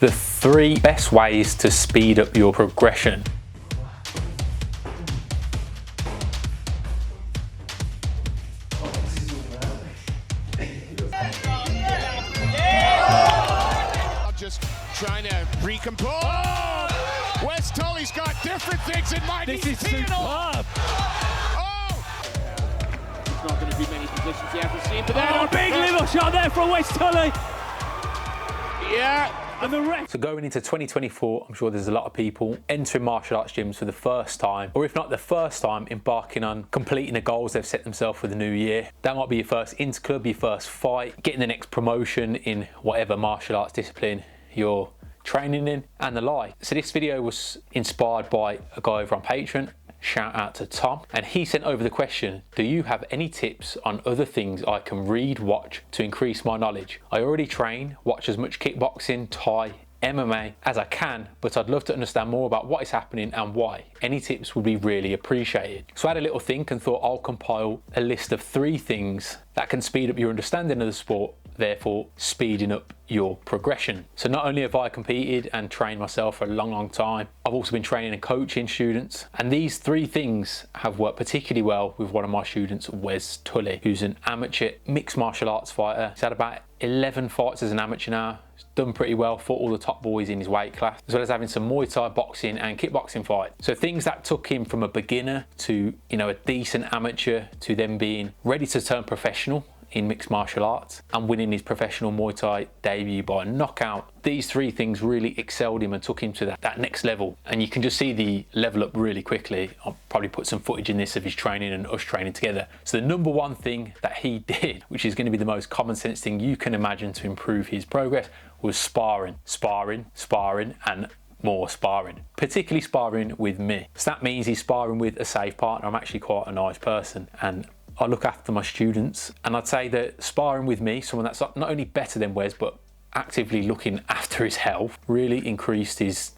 The 3 best ways to speed up your progression. I'm just trying to recompose. Oh! Wez Tully's got different things in mind. This is superb. Oh! There's not going to be many positions he hasn't seen, but then Big liver shot there from Wez Tully. Yeah. And the ref. So going into 2024, I'm sure there's a lot of people entering martial arts gyms for the first time, or if not the first time, embarking on completing the goals they've set themselves for the new year. That might be your first interclub, your first fight, getting the next promotion in whatever martial arts discipline you're training in, and the like. So this video was inspired by a guy over on Patreon. Shout out to Tom, and he sent over the question: do you have any tips on other things I can read, watch to increase my knowledge? I already train, watch as much kickboxing, Thai, MMA as I can, but I'd love to understand more about what is happening and why. Any tips would be really appreciated. So I had a little think and thought I'll compile a list of 3 things that can speed up your understanding of the sport, therefore speeding up your progression. So not only have I competed and trained myself for a long time, I've also been training and coaching students, and these 3 things have worked particularly well with one of my students, Wez Tully, who's an amateur mixed martial arts fighter. He's had about 11 fights as an amateur now. He's done pretty well, fought all the top boys in his weight class, as well as having some Muay Thai, boxing and kickboxing fights. So things that took him from a beginner to, you know, a decent amateur to then being ready to turn professional in mixed martial arts and winning his professional Muay Thai debut by knockout. These 3 things really excelled him and took him to that next level, and you can just see the level up really quickly. I'll probably put some footage in this of his training and us training together. So the number 1 thing that he did, which is going to be the most common sense thing you can imagine to improve his progress, was sparring, and more sparring, particularly sparring with me. So that means he's sparring with a safe partner. I'm actually quite a nice person, and I look after my students, and I'd say that sparring with me, someone that's not only better than Wez, but actively looking after his health, really increased his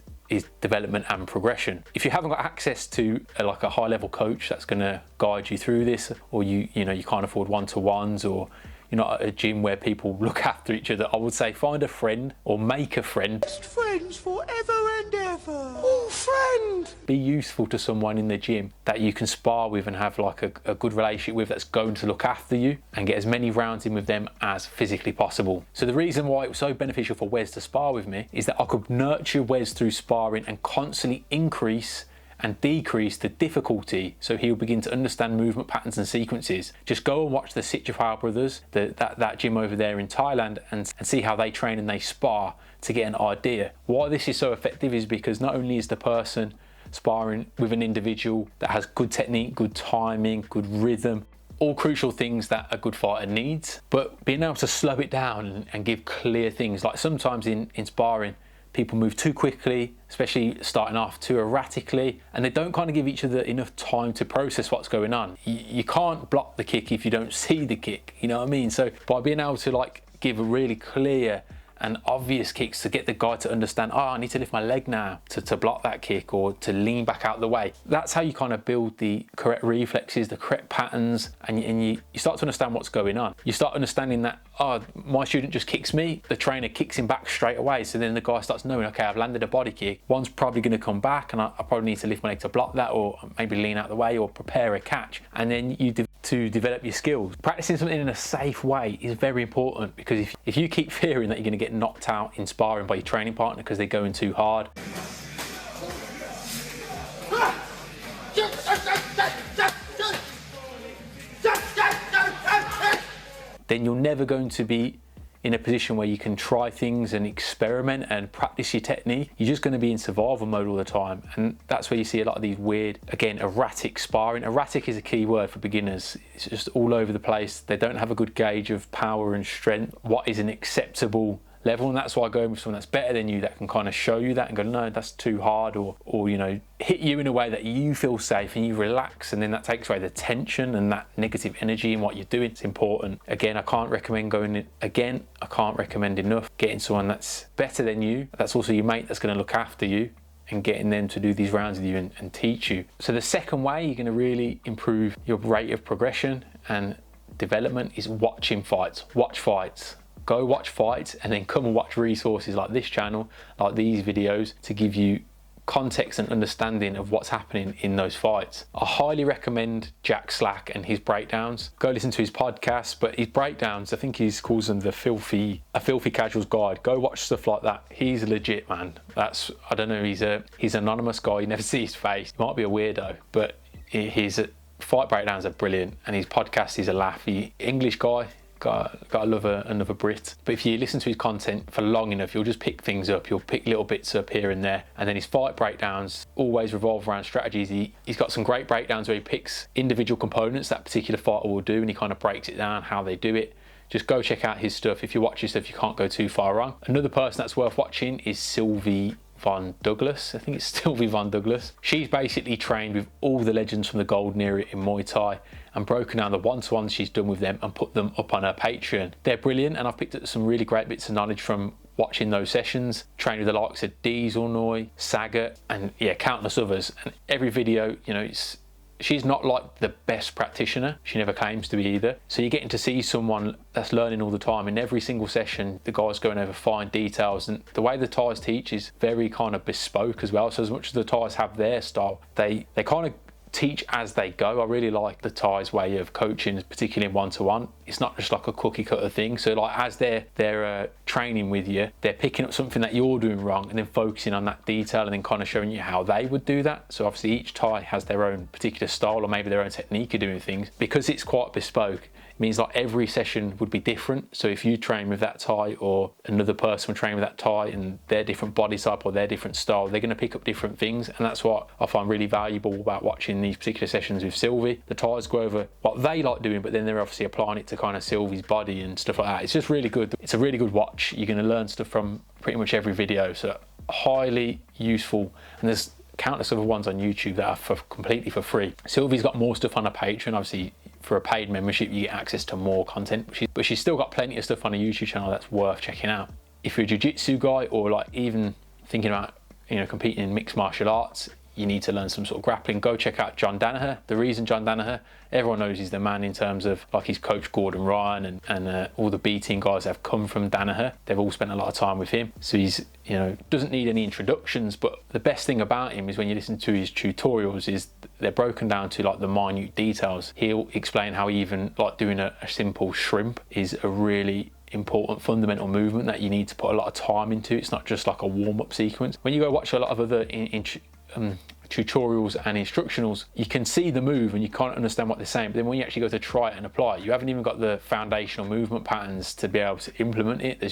development and progression. If you haven't got access to like a high level coach that's going to guide you through this, or you can't afford one-to-ones, or you're not at a gym where people look after each other, I would say find a friend or make a friend. Best friends forever and ever. Oh, friend. Be useful to someone in the gym that you can spar with and have like a good relationship with, that's going to look after you, and get as many rounds in with them as physically possible. So the reason why it was so beneficial for Wez to spar with me is that I could nurture Wez through sparring and constantly increase and decrease the difficulty, so he'll begin to understand movement patterns and sequences. Just go and watch the Sitjaphoa brothers, that gym over there in Thailand, and see how they train and they spar to get an idea. Why this is so effective is because not only is the person sparring with an individual that has good technique, good timing, good rhythm, all crucial things that a good fighter needs, but being able to slow it down and give clear things. Like sometimes in sparring, people move too quickly, especially starting off too erratically, and they don't kind of give each other enough time to process what's going on. You can't block the kick if you don't see the kick, you know what I mean? So by being able to like give a really clear and obvious kicks to get the guy to understand, oh, I need to lift my leg now to block that kick, or to lean back out the way. That's how you kind of build the correct reflexes, the correct patterns, and you start to understand what's going on. You start understanding that, oh, my student just kicks me, the trainer kicks him back straight away. So then the guy starts knowing, okay, I've landed a body kick, one's probably going to come back, and I probably need to lift my leg to block that, or maybe lean out the way, or prepare a catch. And then to develop your skills. Practicing something in a safe way is very important, because if you keep fearing that you're going to get knocked out in sparring by your training partner because they're going too hard, then you're never going to be in a position where you can try things and experiment and practice your technique. You're just going to be in survival mode all the time, and that's where you see a lot of these weird, again, erratic sparring. Erratic is a key word for beginners. It's just all over the place. They don't have a good gauge of power and strength, what is an acceptable level, and that's why I go with someone that's better than you, that can kind of show you that and go, no, that's too hard, or you know, hit you in a way that you feel safe and you relax, and then that takes away the tension and that negative energy in what you're doing. It's important. Again, I can't recommend enough getting someone that's better than you, that's also your mate, that's going to look after you, and getting them to do these rounds with you and teach you. So the second way you're going to really improve your rate of progression and development is watching fights. Watch fights. Go watch fights and then come and watch resources like this channel, like these videos, to give you context and understanding of what's happening in those fights. I highly recommend Jack Slack and his breakdowns. Go listen to his podcast, but his breakdowns, I think he calls them a filthy casuals guide. Go watch stuff like that. He's legit, man. I don't know, he's an anonymous guy. You never see his face. He might be a weirdo, but his fight breakdowns are brilliant, and his podcast is a laugh. English guy. Gotta love another Brit. But if you listen to his content for long enough, you'll just pick things up. You'll pick little bits up here and there. And then his fight breakdowns always revolve around strategies. He's got some great breakdowns where he picks individual components that particular fighter will do, and he kind of breaks it down, how they do it. Just go check out his stuff. If you watch his stuff, you can't go too far wrong. Another person that's worth watching is Sylvie Von Douglas. I think it's Sylvie Von Douglas. She's basically trained with all the legends from the golden era in Muay Thai and broken down the one-to-ones she's done with them and put them up on her Patreon. They're brilliant, and I've picked up some really great bits of knowledge from watching those sessions. Trained with the likes of Diesel Noy, Sagat, and yeah, countless others. And every video, you know, she's not like the best practitioner. She never claims to be either. So you're getting to see someone that's learning all the time. In every single session, the guy's going over fine details, and the way the Thais teach is very kind of bespoke as well. So as much as the Thais have their style, they kind of teach as they go. I really like the Thais way of coaching, particularly in one-to-one. It's not just like a cookie cutter thing. So like as they're training with you, they're picking up something that you're doing wrong and then focusing on that detail and then kind of showing you how they would do that. So obviously each Thai has their own particular style or maybe their own technique of doing things. Because it's quite bespoke, it means like every session would be different. So if you train with that Thai or another person will train with that Thai and their different body type or their different style, they're going to pick up different things. And that's what I find really valuable about watching these particular sessions with Sylvie. The Thais go over what they like doing, but then they're obviously applying it to kind of Sylvie's body and stuff like that. It's just really good. It's a really good watch. You're going to learn stuff from pretty much every video. So highly useful. And there's countless other ones on YouTube that are completely for free. Sylvie's got more stuff on her Patreon. Obviously, for a paid membership, you get access to more content, but she's still got plenty of stuff on a YouTube channel that's worth checking out. If you're a jiu-jitsu guy or like even thinking about, you know, competing in mixed martial arts, you need to learn some sort of grappling, go check out John Danaher. The reason John Danaher, everyone knows he's the man in terms of like he's coached Gordon Ryan and all the B team guys that have come from Danaher. They've all spent a lot of time with him. So he's, you know, doesn't need any introductions, but the best thing about him is when you listen to his tutorials is they're broken down to like the minute details. He'll explain how even like doing a simple shrimp is a really important fundamental movement that you need to put a lot of time into. It's not just like a warm-up sequence. When you go watch a lot of other tutorials and instructionals, you can see the move and you can't understand what they're saying, but then when you actually go to try it and apply it, you haven't even got the foundational movement patterns to be able to implement it.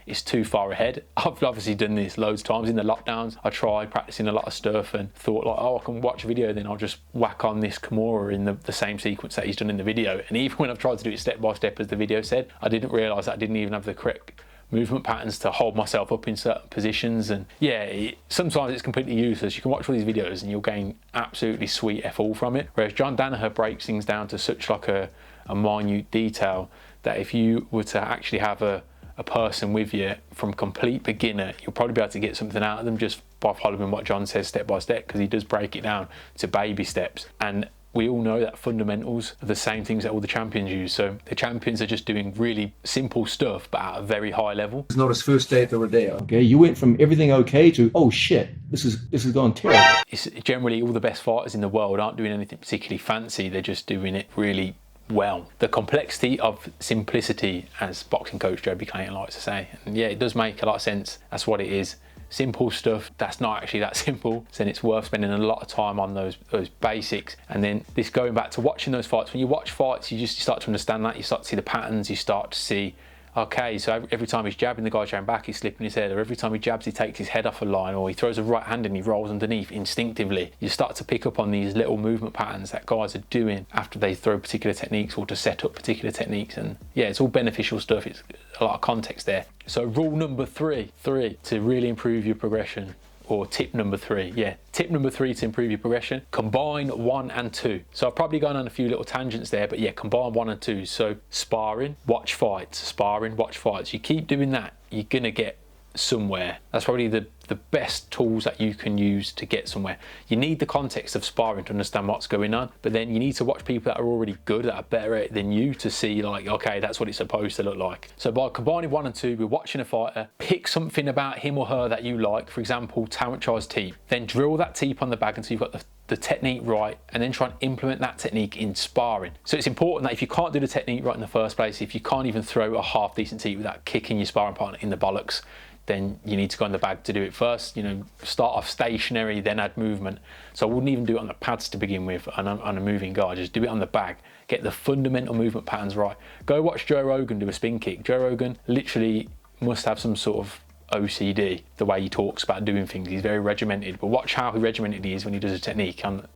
It's too far ahead. I've obviously done this loads of times in the lockdowns. I tried practicing a lot of stuff and thought like, oh, I can watch a video, then I'll just whack on this Kimura in the same sequence that he's done in the video. And even when I've tried to do it step by step as the video said, I didn't realise that I didn't even have the correct movement patterns to hold myself up in certain positions. And yeah, sometimes it's completely useless. You can watch all these videos and you'll gain absolutely sweet F all from it. Whereas John Danaher breaks things down to such like a minute detail that if you were to actually have a person with you from complete beginner, you'll probably be able to get something out of them just by following what John says step by step, because he does break it down to baby steps. And we all know that fundamentals are the same things that all the champions use. So the champions are just doing really simple stuff, but at a very high level. It's not his first day at the rodeo. Okay, you went from everything okay to, oh shit, this is going terrible. It's generally all the best fighters in the world aren't doing anything particularly fancy. They're just doing it really well. The complexity of simplicity, as boxing coach Joby Clayton likes to say. And yeah, it does make a lot of sense. That's what it is. Simple stuff that's not actually that simple, so then it's worth spending a lot of time on those basics. And then this going back to watching those fights, when you watch fights, you start to understand that, you start to see the patterns, you start to see, okay, so every time he's jabbing, the guy's going back, he's slipping his head, or every time he jabs, he takes his head off a line, or he throws a right hand and he rolls underneath instinctively. You start to pick up on these little movement patterns that guys are doing after they throw particular techniques or to set up particular techniques. And yeah, it's all beneficial stuff. It's a lot of context there. So rule number three to really improve your progression, or tip number three, tip number three to improve your progression, combine 1 and 2. So I've probably gone on a few little tangents there, but yeah, combine 1 and 2. So sparring, watch fights, sparring, watch fights. You keep doing that, you're gonna get somewhere. That's probably the best tools that you can use to get somewhere. You need the context of sparring to understand what's going on, but then you need to watch people that are already good, that are better at it than you, to see like, okay, that's what it's supposed to look like. So by combining 1 and 2, we're watching a fighter, pick something about him or her that you like, for example, Tawanchai's teep, then drill that teep on the bag until you've got the technique right, and then try and implement that technique in sparring. So it's important that if you can't do the technique right in the first place, if you can't even throw a half decent teep without kicking your sparring partner in the bollocks, then you need to go in the bag to do it first. You know, start off stationary, then add movement. So I wouldn't even do it on the pads to begin with, on a moving guard. Just do it on the bag. Get the fundamental movement patterns right. Go watch Joe Rogan do a spin kick. Joe Rogan literally must have some sort of OCD, the way he talks about doing things. He's very regimented, but watch how regimented he is when he does a technique. On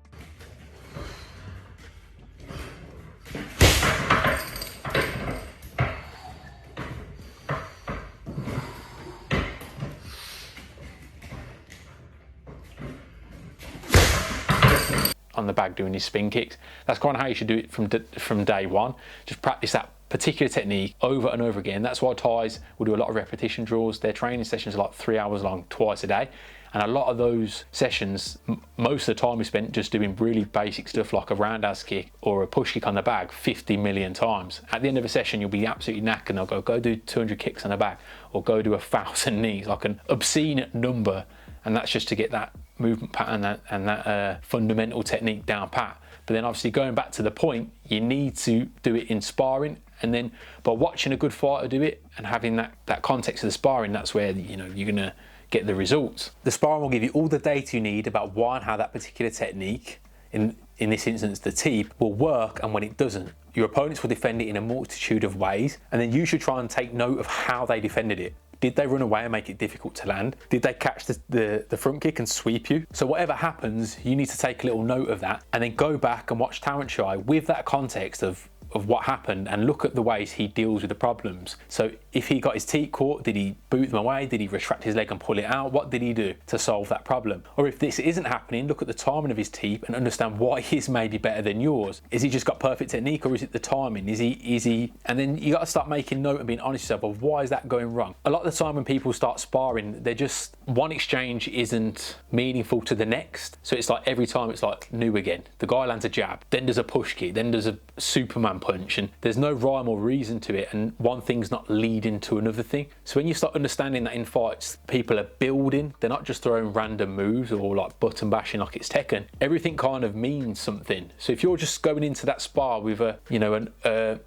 the bag doing his spin kicks. That's kind of how you should do it from day one. Just practice that particular technique over and over again. That's why Thais will do a lot of repetition drills. Their training sessions are like 3 hours long, twice a day. And a lot of those sessions, most of the time is spent just doing really basic stuff like a roundhouse kick or a push kick on the bag 50 million times. At the end of a session, you'll be absolutely knackered and they'll go do 200 kicks on the bag or go do 1,000 knees, like an obscene number. And that's just to get that movement pattern and that fundamental technique down pat. But then obviously going back to the point, you need to do it in sparring, and then by watching a good fighter do it and having that context of the sparring, that's where, you know, you're gonna get the results. The sparring will give you all the data you need about why and how that particular technique, in this instance the teep, will work and when it doesn't. Your opponents will defend it in a multitude of ways, and then you should try and take note of how they defended it. Did they run away and make it difficult to land? Did they catch the front kick and sweep you? So whatever happens, you need to take a little note of that and then go back and watch Tawanchai with that context of what happened and look at the ways he deals with the problems. So if he got his teeth caught, did he boot them away? Did he retract his leg and pull it out? What did he do to solve that problem? Or if this isn't happening, look at the timing of his teeth and understand why his may be better than yours. Is he just got perfect technique, or is it the timing? Is he? And then you got to start making note and being honest with yourself of why is that going wrong. A lot of the time when people start sparring, they're just, one exchange isn't meaningful to the next. So it's like every time it's like new again. The guy lands a jab, then there's a push kick, then there's a Superman punch, and there's no rhyme or reason to it, and one thing's not leading to another thing. So when you start understanding that in fights people are building, they're not just throwing random moves or like button bashing like it's Tekken. Everything kind of means something. So if you're just going into that spar with a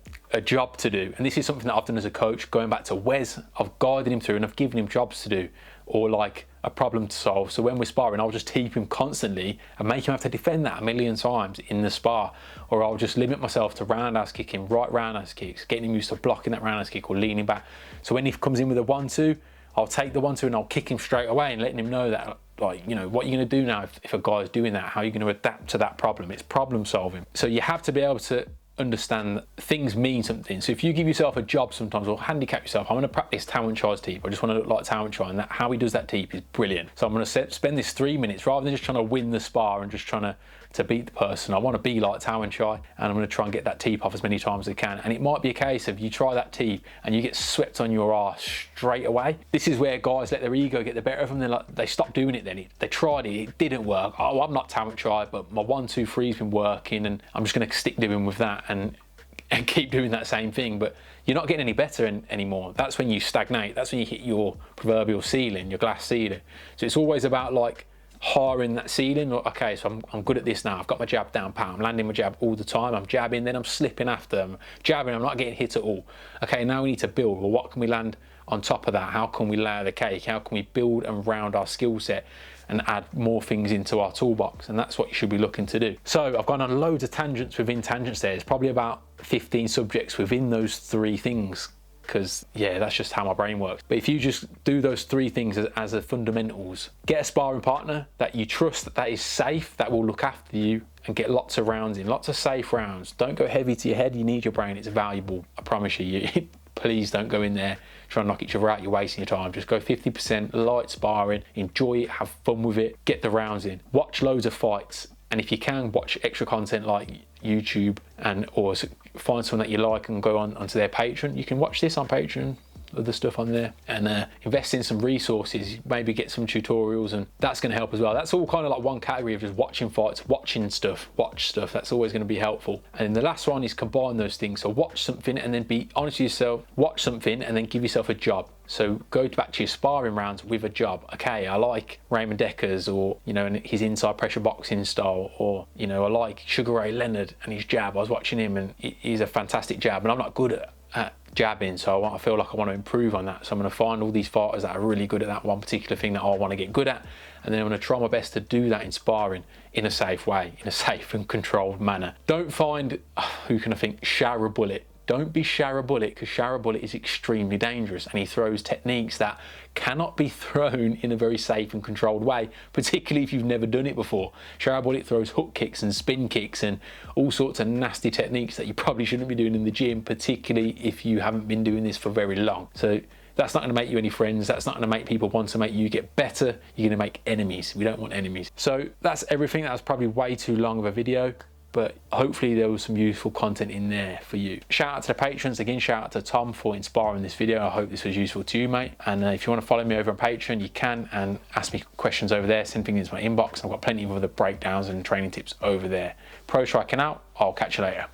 job to do, and this is something that I've done as a coach, going back to Wez, I've guided him through and I've given him jobs to do, or like a problem to solve. So when we're sparring, I'll just teep him constantly and make him have to defend that 1,000,000 times in the spar, or I'll just limit myself to roundhouse kicking, right roundhouse kicks, getting him used to blocking that roundhouse kick or leaning back. So when he comes in with a 1-2, I'll take the 1-2 and I'll kick him straight away and letting him know that, like, you know, what you're going to do now if a guy's doing that, how you're going to adapt to that problem. It's problem solving. So you have to be able to understand that things mean something. So if you give yourself a job sometimes, or handicap yourself, I'm going to practice Tawanchai's teep, I just want to look like Tawanchai, and that how he does that teep is brilliant. So I'm going to spend this 3 minutes, rather than just trying to win the spar and just trying to beat the person, I want to be like Tawanchai, and I'm going to try and get that teep off as many times as I can. And it might be a case of you try that teep and you get swept on your arse straight away. This is where guys let their ego get the better of them. They stop doing it then. They tried it, it didn't work. Oh, I'm not Tawanchai, but my 1-2-3's been working, and I'm just going to stick doing with that and keep doing that same thing. But you're not getting any better anymore. That's when you stagnate. That's when you hit your proverbial ceiling, your glass ceiling. So it's always about like hiring that ceiling. Okay, so I'm good at this now. I've got my jab down pat. I'm landing my jab all the time. I'm jabbing, then I'm slipping after. I'm jabbing, I'm not getting hit at all. Okay, now we need to build. Well, what can we land on top of that? How can we layer the cake? How can we build and round our skill set and add more things into our toolbox? And that's what you should be looking to do. So I've gone on loads of tangents within tangents there. There's probably about 15 subjects within those 3 things, because yeah, that's just how my brain works. But if you just do those 3 things as a fundamentals, get a sparring partner that you trust, that is safe, that will look after you, and get lots of rounds in, lots of safe rounds. Don't go heavy to your head. You need your brain. It's valuable. I promise you. Please don't go in there try and knock each other out. You're wasting your time. Just go 50% light sparring, enjoy it, have fun with it, get the rounds in, watch loads of fights, and if you can, watch extra content like YouTube, or find someone that you like and go onto their Patreon. You can watch this on Patreon. other stuff on there, and invest in some resources, maybe get some tutorials, and that's going to help as well. That's all kind of like one category of just watching fights, watching stuff, watch stuff. That's always going to be helpful. And then the last one is combine those things. So watch something and then be honest with yourself, watch something and then give yourself a job. So go back to your sparring rounds with a job. Okay, I like Raymond Decker's, or, you know, his inside pressure boxing style, or, you know, I like Sugar Ray Leonard and his jab. I was watching him and he's a fantastic jab, and I'm not good at jabbing, so I feel like I want to improve on that. So I'm going to find all these fighters that are really good at that one particular thing that I want to get good at, and then I'm going to try my best to do that in sparring in a safe way, in a safe and controlled manner. Don't find, who can I think, Shower Bullet. Don't be Shower Bullet, because Shower Bullet is extremely dangerous and he throws techniques that cannot be thrown in a very safe and controlled way, particularly if you've never done it before. Shower Bullet throws hook kicks and spin kicks and all sorts of nasty techniques that you probably shouldn't be doing in the gym, particularly if you haven't been doing this for very long. So that's not going to make you any friends. That's not going to make people want to make you get better. You're going to make enemies. We don't want enemies. So that's everything. That was probably way too long of a video, but hopefully there was some useful content in there for you. Shout out to the patrons. Again, shout out to Tom for inspiring this video. I hope this was useful to you, mate. And if you want to follow me over on Patreon, you can, and ask me questions over there. Send things into my inbox. I've got plenty of other breakdowns and training tips over there. Pro striking out. I'll catch you later.